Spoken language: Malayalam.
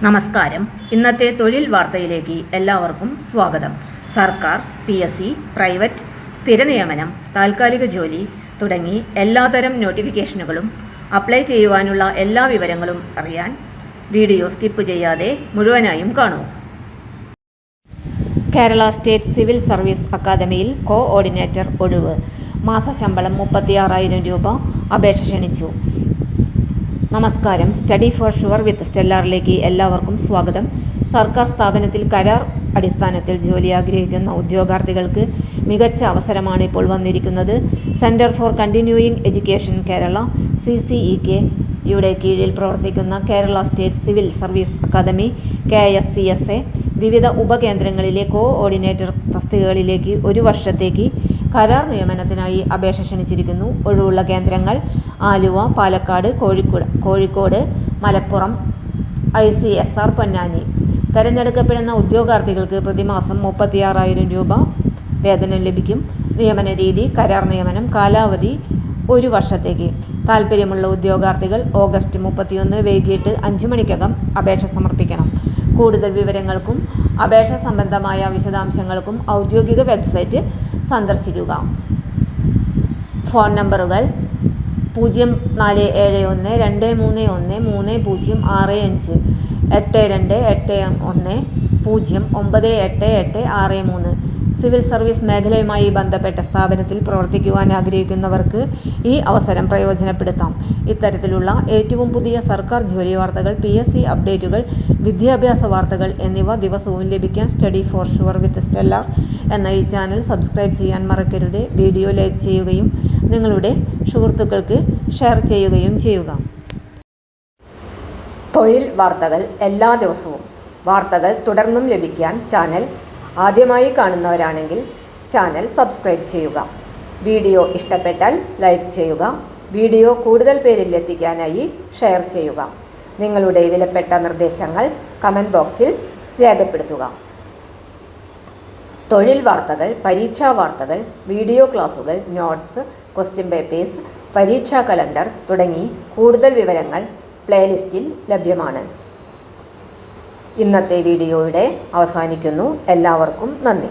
നമസ്കാരം. ഇന്നത്തെ തൊഴിൽ വാർത്തയിലേക്ക് എല്ലാവർക്കും സ്വാഗതം. സർക്കാർ, PSC, പ്രൈവറ്റ്, സ്ഥിര നിയമനം, താൽക്കാലിക ജോലി തുടങ്ങി എല്ലാതരം നോട്ടിഫിക്കേഷനുകളും അപ്ലൈ ചെയ്യുവാനുള്ള എല്ലാ വിവരങ്ങളും അറിയാൻ വീഡിയോ സ്കിപ്പ് ചെയ്യാതെ മുഴുവനായും കാണൂ. കേരള സ്റ്റേറ്റ് സിവിൽ സർവീസ് അക്കാദമിയിൽ കോഓർഡിനേറ്റർ ഒഴിവ്. മാസശമ്പളം 36,000 രൂപ. അപേക്ഷ ക്ഷണിച്ചു. നമസ്കാരം. സ്റ്റഡി ഫോർ ഷുവർ വിത്ത് സ്റ്റെല്ലാറിലേക്ക് എല്ലാവർക്കും സ്വാഗതം. സർക്കാർ സ്ഥാപനത്തിൽ കരാർ അടിസ്ഥാനത്തിൽ ജോലി ആഗ്രഹിക്കുന്ന ഉദ്യോഗാർത്ഥികൾക്ക് മികച്ച അവസരമാണ് ഇപ്പോൾ വന്നിരിക്കുന്നത്. Centre for Continuing Education Kerala CCEK യുടെ കീഴിൽ പ്രവർത്തിക്കുന്ന Kerala State Civil Service Academy KSCSA വിവിധ ഉപകേന്ദ്രങ്ങളിലെ കോഓർഡിനേറ്റർ തസ്തികകളിലേക്ക് 1 വർഷത്തേക്ക് കരാർ നിയമനത്തിനായി അപേക്ഷ ക്ഷണിച്ചിരിക്കുന്നു. ഒഴിവുള്ള കേന്ദ്രങ്ങൾ ആലുവ, പാലക്കാട്, കോഴിക്കോട്, മലപ്പുറം, ICSR പൊന്നാനി. തെരഞ്ഞെടുക്കപ്പെടുന്ന ഉദ്യോഗാർത്ഥികൾക്ക് പ്രതിമാസം 36,000 രൂപ വേതനം ലഭിക്കും. നിയമന രീതി കരാർ നിയമനം. കാലാവധി 1 വർഷത്തേക്ക്. താൽപ്പര്യമുള്ള ഉദ്യോഗാർത്ഥികൾ ഓഗസ്റ്റ് 31 വൈകിട്ട് 5 മണിക്കകം അപേക്ഷ സമർപ്പിക്കണം. കൂടുതൽ വിവരങ്ങൾക്കും അപേക്ഷ സംബന്ധമായ വിശദാംശങ്ങൾക്കും ഔദ്യോഗിക വെബ്സൈറ്റ് സന്ദർശിക്കുക. ഫോൺ നമ്പറുകൾ 0471231305, 8281098863. സിവിൽ സർവീസ് മേഖലയുമായി ബന്ധപ്പെട്ട സ്ഥാപനത്തിൽ പ്രവർത്തിക്കുവാൻ ആഗ്രഹിക്കുന്നവർക്ക് ഈ അവസരം പ്രയോജനപ്പെടുത്താം. ഇത്തരത്തിലുള്ള ഏറ്റവും പുതിയ സർക്കാർ ജോലി വാർത്തകൾ, PSC അപ്ഡേറ്റുകൾ, വിദ്യാഭ്യാസ വാർത്തകൾ എന്നിവ ദിവസവും ലഭിക്കാൻ study for sure with stellar എന്ന ഈ ചാനൽ സബ്സ്ക്രൈബ് ചെയ്യാൻ മറക്കരുത്. വീഡിയോ ലൈക്ക് ചെയ്യുകയും നിങ്ങളുടെ സുഹൃത്തുക്കൾക്ക് ഷെയർ ചെയ്യുകയും ചെയ്യുക. തൊഴിൽ വാർത്തകൾ എല്ലാ ദിവസവും. വാർത്തകൾ തുടർന്നും ലഭിക്കാൻ ചാനൽ ആദ്യമായി കാണുന്നവരാണെങ്കിൽ ചാനൽ സബ്സ്ക്രൈബ് ചെയ്യുക. വീഡിയോ ഇഷ്ടപ്പെട്ടാൽ ലൈക്ക് ചെയ്യുക. വീഡിയോ കൂടുതൽ പേരിൽ എത്തിക്കാനായി ഷെയർ ചെയ്യുക. നിങ്ങളുടെ വിലപ്പെട്ട നിർദ്ദേശങ്ങൾ കമൻറ്റ് ബോക്സിൽ രേഖപ്പെടുത്തുക. തൊഴിൽ വാർത്തകൾ, പരീക്ഷാ വാർത്തകൾ, വീഡിയോ ക്ലാസുകൾ, നോട്ട്സ്, ക്വസ്റ്റ്യൻ പേപ്പേഴ്സ്, പരീക്ഷാ കലണ്ടർ തുടങ്ങി കൂടുതൽ വിവരങ്ങൾ പ്ലേലിസ്റ്റിൽ ലഭ്യമാണ്. ഇന്നത്തെ വീഡിയോയുടെ അവസാനിക്കുന്നു. എല്ലാവർക്കും നന്ദി.